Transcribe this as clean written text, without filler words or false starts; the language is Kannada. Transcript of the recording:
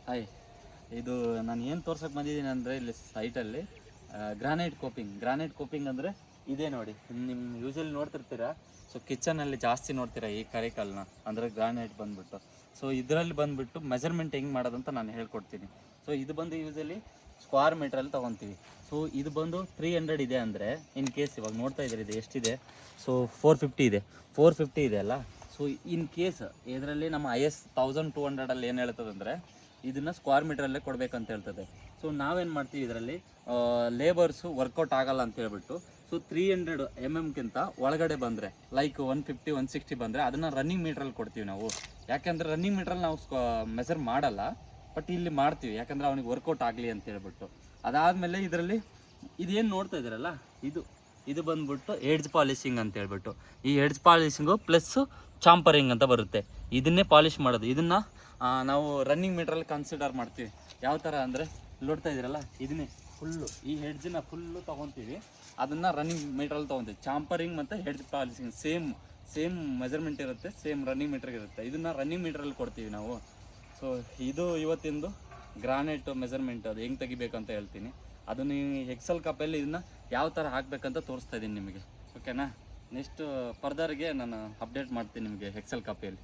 ಹಾಯ್, ಇದು ನಾನು ಏನು ತೋರ್ಸಕ್ಕೆ ಬಂದಿದ್ದೀನಿ ಅಂದರೆ ಇಲ್ಲಿ ಸೈಟಲ್ಲಿ ಗ್ರಾನೈಟ್ ಕೋಪಿಂಗ್ ಅಂದರೆ ಇದೇ ನೋಡಿ. ನಿಮ್ಮ ಯೂಶಲಿ ನೋಡ್ತಿರ್ತೀರಾ. ಸೊ ಕಿಚನಲ್ಲಿ ಜಾಸ್ತಿ ನೋಡ್ತೀರಾ ಈ ಕರಿಕಲ್ಲನ್ನ, ಅಂದರೆ ಗ್ರಾನೈಟ್ ಬಂದುಬಿಟ್ಟು. ಸೊ ಇದರಲ್ಲಿ ಬಂದುಬಿಟ್ಟು ಮೆಜರ್ಮೆಂಟ್ ಹೆಂಗೆ ಮಾಡೋದಂತ ನಾನು ಹೇಳ್ಕೊಡ್ತೀನಿ. ಸೊ ಇದು ಬಂದು ಯೂಶಲಿ ಸ್ಕ್ವೇರ್ ಮೀಟ್ರಲ್ಲಿ ತೊಗೊತೀವಿ. ಸೊ ಇದು ಬಂದು 300 ಇದೆ ಅಂದರೆ, ಇನ್ ಕೇಸ್ ಇವಾಗ ನೋಡ್ತಾ ಇದ್ದೀರಿ ಇದು ಎಷ್ಟಿದೆ. ಸೊ 450 ಇದೆ, 450 ಇದೆ ಅಲ್ಲ. ಸೊ ಇನ್ ಕೇಸ್ ಇದರಲ್ಲಿ ನಮ್ಮ IS 1200 ಏನು ಹೇಳ್ತದಂದರೆ ಇದನ್ನು ಸ್ಕ್ವೇರ್ ಮೀಟ್ರಲ್ಲೇ ಕೊಡಬೇಕಂತ ಹೇಳ್ತದೆ. ಸೊ ನಾವೇನು ಮಾಡ್ತೀವಿ, ಇದರಲ್ಲಿ ಲೇಬರ್ಸು ವರ್ಕೌಟ್ ಆಗಲ್ಲ ಅಂತ ಹೇಳ್ಬಿಟ್ಟು, ಸೊ 300 mm ಒಳಗಡೆ ಬಂದರೆ, ಲೈಕ್ 150 160 ಬಂದರೆ ಅದನ್ನು ರನ್ನಿಂಗ್ ಮೀಟ್ರಲ್ಲಿ ಕೊಡ್ತೀವಿ ನಾವು. ಯಾಕೆಂದರೆ ರನ್ನಿಂಗ್ ಮೀಟ್ರಲ್ಲಿ ನಾವು ಮೆಸರ್ ಮಾಡಲ್ಲ, ಬಟ್ ಇಲ್ಲಿ ಮಾಡ್ತೀವಿ ಯಾಕಂದರೆ ಅವನಿಗೆ ವರ್ಕೌಟ್ ಆಗಲಿ ಅಂತ ಹೇಳ್ಬಿಟ್ಟು. ಅದಾದಮೇಲೆ ಇದರಲ್ಲಿ ಇದೇನು ನೋಡ್ತಾ ಇದ್ದೀರಲ್ಲ, ಇದು ಬಂದ್ಬಿಟ್ಟು ಎಡ್ಜ್ ಪಾಲಿಶಿಂಗ್ ಅಂತ ಹೇಳ್ಬಿಟ್ಟು. ಈ ಎಡ್ಜ್ ಪಾಲಿಶಿಂಗು ಪ್ಲಸ್ಸು ಚಾಂಪರಿಂಗ್ ಅಂತ ಬರುತ್ತೆ. ಇದನ್ನೇ ಪಾಲಿಷ್ ಮಾಡೋದು. ಇದನ್ನು ನಾವು ರನ್ನಿಂಗ್ ಮೀಟ್ರಲ್ಲಿ ಕನ್ಸಿಡರ್ ಮಾಡ್ತೀವಿ. ಯಾವ ಥರ ಅಂದರೆ ನೋಡ್ತಾ ಇದ್ದೀರಲ್ಲ, ಇದನ್ನೇ ಈ ಹೆಡ್ಜನ್ನ ಫುಲ್ಲು ತೊಗೊತೀವಿ, ಅದನ್ನು ರನ್ನಿಂಗ್ ಮೀಟ್ರಲ್ಲಿ ತೊಗೊತೀವಿ. ಚಾಂಪರಿಂಗ್ ಮತ್ತು ಹೆಡ್ಜ್ ಪಾಲಿಶಿಂಗ್ ಸೇಮ್ ಮೆಜರ್ಮೆಂಟ್ ಇರುತ್ತೆ, ಸೇಮ್ ರನ್ನಿಂಗ್ ಮೀಟ್ರಿಗೆ ಇರುತ್ತೆ. ಇದನ್ನು ರನ್ನಿಂಗ್ ಮೀಟ್ರಲ್ಲಿ ಕೊಡ್ತೀವಿ ನಾವು. ಸೊ ಇದು ಇವತ್ತಿಂದು ಗ್ರಾನೈಟ್ ಮೆಜರ್ಮೆಂಟ್, ಅದು ಹೆಂಗೆ ತೆಗಿಬೇಕಂತ ಹೇಳ್ತೀನಿ. ಅದು ನೀವು ಎಕ್ಸೆಲ್ ಕಾಪಿಯಲ್ಲಿ ಇದನ್ನು ಯಾವ ಥರ ಹಾಕಬೇಕಂತ ತೋರಿಸ್ತಾ ಇದ್ದೀನಿ ನಿಮಗೆ. ಓಕೆನಾ? ನೆಕ್ಸ್ಟ್ ಫರ್ದರ್ಗೆ ನಾನು ಅಪ್ಡೇಟ್ ಮಾಡ್ತೀನಿ ನಿಮಗೆ ಎಕ್ಸೆಲ್ ಕಾಪಿಯಲ್ಲಿ.